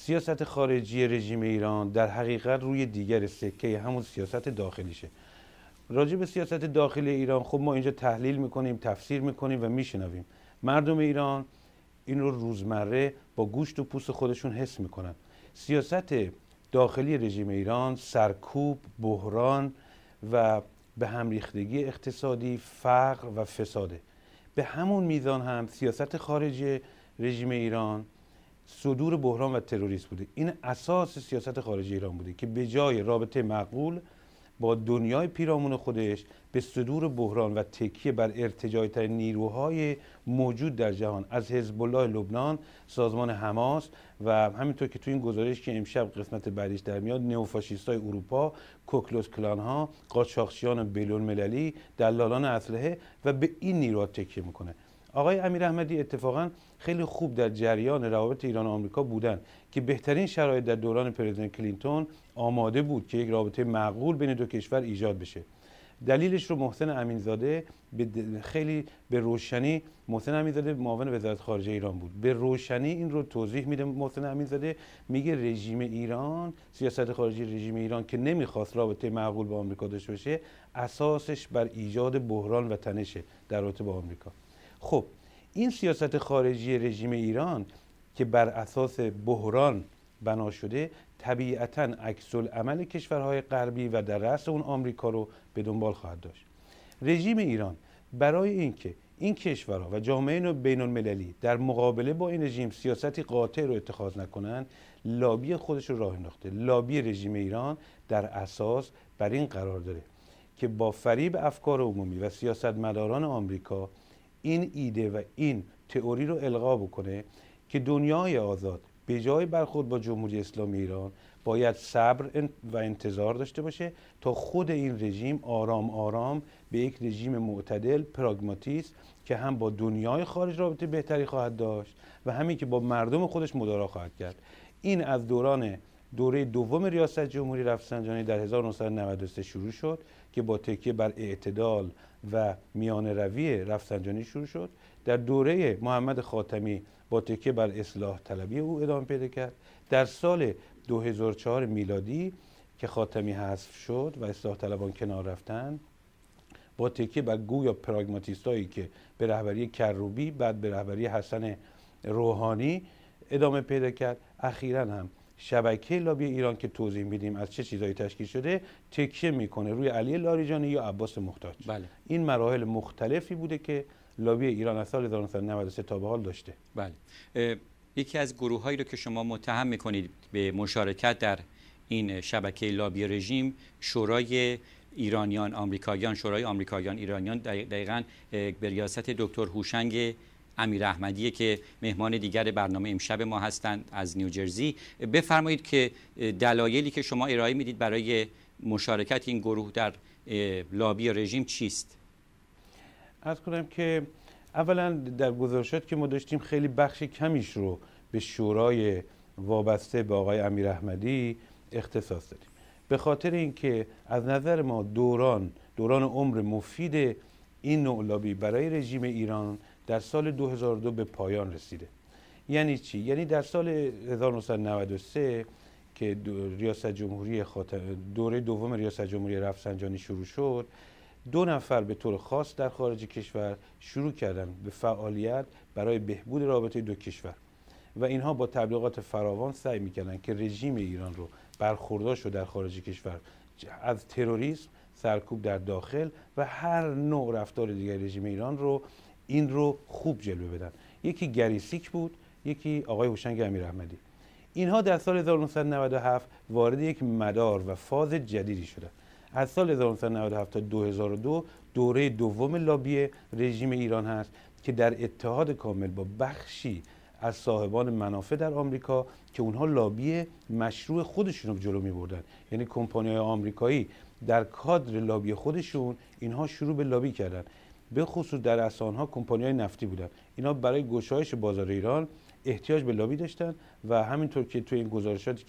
سیاست خارجی رژیم ایران در حقیقت روی دیگر سکه همون سیاست داخلیشه. راجع به سیاست داخلی ایران خب ما اینجا تحلیل میکنیم، تفسیر میکنیم و میشنویم. مردم ایران این رو روزمره با گوشت و پوست خودشون حس میکنن. سیاست داخلی رژیم ایران سرکوب، بحران و به هم ریختگی اقتصادی، فقر و فساده. به همون میزان هم سیاست خارجی رژیم ایران صدور بحران و تروریسم بوده. این اساس سیاست خارجی ایران بوده که به جای رابطه معقول با دنیای پیرامون خودش به صدور بحران و تکیه بر ارتجاعی‌ترین نیروهای موجود در جهان از حزب الله لبنان، سازمان حماس و همینطور که تو این گزارش که امشب قسمت بعدیش در میاد، نئوفاشیستای اروپا، کوکلوس کلان‌ها، قاچاقچیان بین‌المللی، دلالان اسلحه و به این نیروها تکیه میکنه. آقای امیر احمدی اتفاقا خیلی خوب در جریان روابط ایران و آمریکا بودن که بهترین شرایط در دوران پرزیدنت کلینتون آماده بود که یک رابطه معقول بین دو کشور ایجاد بشه. دلیلش رو محسن امینزاده خیلی به روشنی، محسن امینزاده معاون وزارت خارجه ایران بود، به روشنی این رو توضیح میده. محسن امینزاده میگه رژیم ایران، سیاست خارجی رژیم ایران که نمیخواست رابطه معقول با آمریکا داشته باشه، اساسش بر ایجاد بحران و تنشه در رابطه با آمریکا. خب این سیاست خارجی رژیم ایران که بر اساس بحران بنا شده، طبیعتاً عکس العمل کشورهای غربی و در رأس اون آمریکا رو به دنبال خواهد داشت. رژیم ایران برای اینکه این کشورها و جامعه بین المللی در مقابله با این رژیم سیاستی قاطع رو اتخاذ نکنند، لابی خودش رو راه انداخته. لابی رژیم ایران در اساس بر این قرار داره که با فریب افکار عمومی و سیاستمداران آمریکا این ایده و این تئوری رو القا بکنه که دنیای آزاد به جای برخورد با جمهوری اسلامی ایران باید صبر و انتظار داشته باشه تا خود این رژیم آرام آرام به یک رژیم معتدل، پراگماتیست که هم با دنیای خارج رابطه بهتری خواهد داشت و همین که با مردم خودش مدارا خواهد کرد. این از دوره دوم ریاست جمهوری رفسنجانی در 1993 شروع شد که با تکیه بر اعتدال و میانه روی رفسنجانی شروع شد. در دوره محمد خاتمی با تکیه بر اصلاح طلبی او ادامه پیدا کرد. در سال 2004 میلادی که خاتمی حذف شد و اصلاح طلبان کنار رفتن، با تکیه بر گویا پراگماتیستایی که به رهبری کروبی بعد به رهبری حسن روحانی ادامه پیدا کرد. اخیراً هم شبکه لابی ایران که توضیح میدیم از چه چیزایی تشکیل شده، تکیه میکنه روی علی لاریجانی یا عباس محتاج. بله. این مراحل مختلفی بوده که لابی ایران از سال 1993 تا به حال داشته. بله. یکی از گروه‌هایی رو که شما متهم میکنید به مشارکت در این شبکه لابی رژیم، شورای ایرانیان آمریکاییان، شورای آمریکاییان ایرانیان، دقیقاً به ریاست دکتر هوشنگ امیر احمدی که مهمان دیگر برنامه امشب ما هستند از نیوجرسی. بفرمایید که دلایلی که شما ارائه میدید برای مشارکت این گروه در لابی رژیم چیست؟ عرض کنم که اولا در گزارشات که ما داشتیم خیلی بخش کمیش رو به شورای وابسته به آقای امیر احمدی اختصاص دادیم، به خاطر اینکه از نظر ما دوران عمر مفید این نوع لابی برای رژیم ایران در سال 2002 به پایان رسیده. یعنی چی؟ یعنی در سال 1993 که دوره دوم ریاست جمهوری رفسنجانی شروع شد، 2 نفر به طور خاص در خارج کشور شروع کردن به فعالیت برای بهبود رابطه دو کشور و اینها با تبلیغات فراوان سعی میکردن که رژیم ایران رو برخوردارش رو در خارج کشور از تروریسم، سرکوب در داخل و هر نوع رفتار دیگر رژیم ایران رو این رو خوب جلوه بدن. یکی گریسیک بود، یکی آقای هوشنگ امیر احمدی. اینها در سال 1997 وارد یک مدار و فاز جدیدی شدند. از سال 1997 تا 2002 دوره دوم لابی رژیم ایران هست که در اتحاد کامل با بخشی از صاحبان منافع در آمریکا که اونها لابی مشروع خودشون رو جلو می بردن. یعنی کمپانی‌های آمریکایی در کادر لابی خودشون اینها شروع به لابی کردن. به خصوص در اصل آنها کمپانی‌های نفتی بودن. اینا برای گشایش بازار ایران احتیاج به لابی داشتن و همینطور که توی این گزارشاتی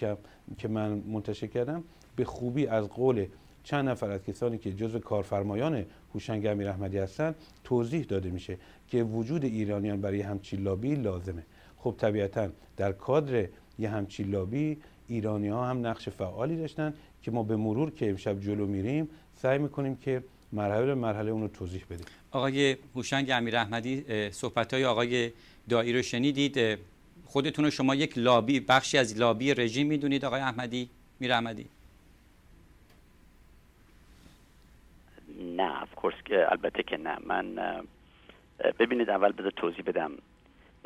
که من منتشر کردم به خوبی از قول چند نفر از کسانی که جزو کارفرمایان هوشنگ امیر احمدی هستند توضیح داده میشه که وجود ایرانیان برای همچین لابی لازمه. خب طبیعتاً در کادر یه همچین لابی ایرانی ها هم نقش فعالی داشتن که ما به مرور که امشب جلو میریم سعی میکنیم که مرحله به مرحله اون رو توضیح بدیم. آقای هوشنگ امیراحمدی، صحبت‌های آقای دایی رو شنیدید. خودتون رو شما یک لابی، بخشی از لابی رژیم میدونید آقای امیراحمدی؟ نه البته که نه. من ببینید، اول بذار توضیح بدم.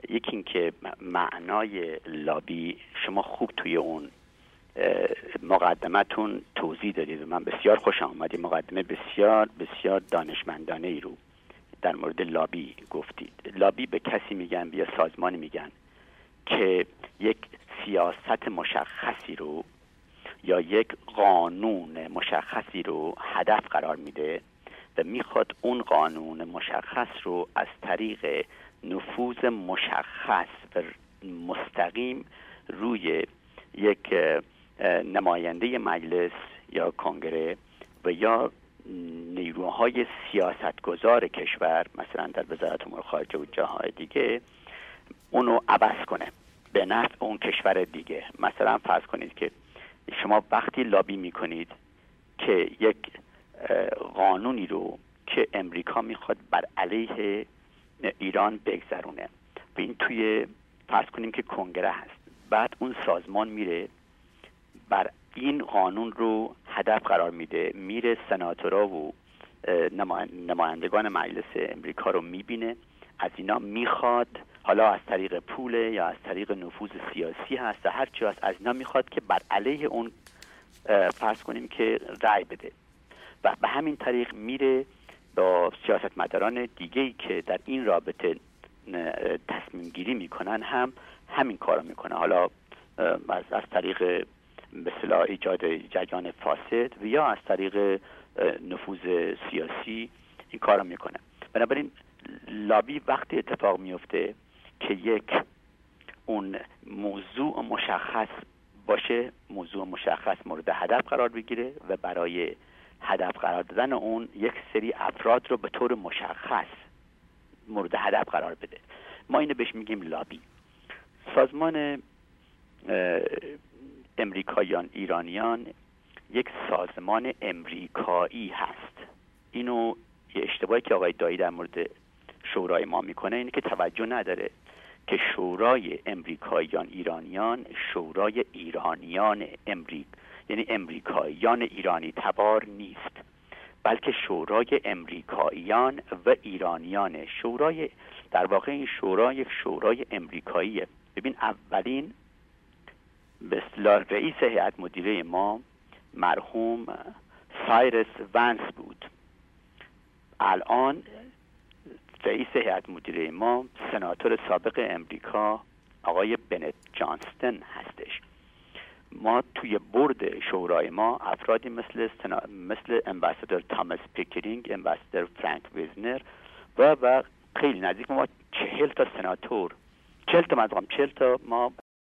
یکی این که معنای لابی شما خوب توی اون مقدمتون توضیح دادید و من بسیار خوشم آمد. مقدمه بسیار بسیار دانشمندانه ای رو در مورد لابی گفتید. لابی به کسی میگن، یا سازمانی میگن که یک سیاست مشخصی رو یا یک قانون مشخصی رو هدف قرار میده و میخواد اون قانون مشخص رو از طریق نفوذ مشخص و مستقیم روی یک نماینده مجلس یا کنگره و یا نیروهای سیاستگزار کشور، مثلا در وزارت امور خارجه و جاهای دیگه، اونو عوض کنه به نفع اون کشور دیگه. مثلا فرض کنید که شما وقتی لابی میکنید که یک قانونی رو که امریکا میخواد بر علیه ایران بگذرونه، و این توی فرض کنیم که کنگره هست، بعد اون سازمان میره بر این قانون رو هدف قرار میده، میره سناتورا و نمایندگان مجلس امریکا رو میبینه، از اینا میخواد، حالا از طریق پول یا از طریق نفوذ سیاسی هست، هر چی هست، از اینا میخواد که بر علیه اون فرض کنیم که رأی بده و به همین طریق میره با سیاستمداران دیگه‌ای که در این رابطه تصمیم گیری میکنن هم همین کارو میکنه، حالا از طریق به اصطلاح ایجاد جریان فاسد و یا از طریق نفوذ سیاسی این کارو میکنه. بنابراین لابی وقتی اتفاق میفته که یک اون موضوع مشخص باشه، موضوع مشخص مورد هدف قرار بگیره و برای هدف قرار دادن اون یک سری افراد رو به طور مشخص مورد هدف قرار بده. ما اینو بهش میگیم لابی. سازمان امریکاییان ایرانیان یک سازمان امریکایی هست. اینو یه اشتباهی که آقای دایی در مورد شورای ما میکنه اینه که توجه نداره که شورای امریکاییان ایرانیان شورای ایرانیان یعنی امریکاییان ایرانی تبار نیست، بلکه شورای امریکاییان و ایرانیان. شورای در واقع این شورای یک شورای امریکاییه. ببین، اولین به اصطلاح رئیس هیئت مدیره ما مرحوم سایرس ونس بود. الان رئیس هیئت مدیره ما سناتور سابق امریکا آقای بنت جانستن هستش. ما توی برد شورای ما افرادی مثل امباسادور تاماس پیکرینگ، امباسادور فرانک ویزنر و خیلی نزدیک ما 40 تا سناتور، 40 تا ما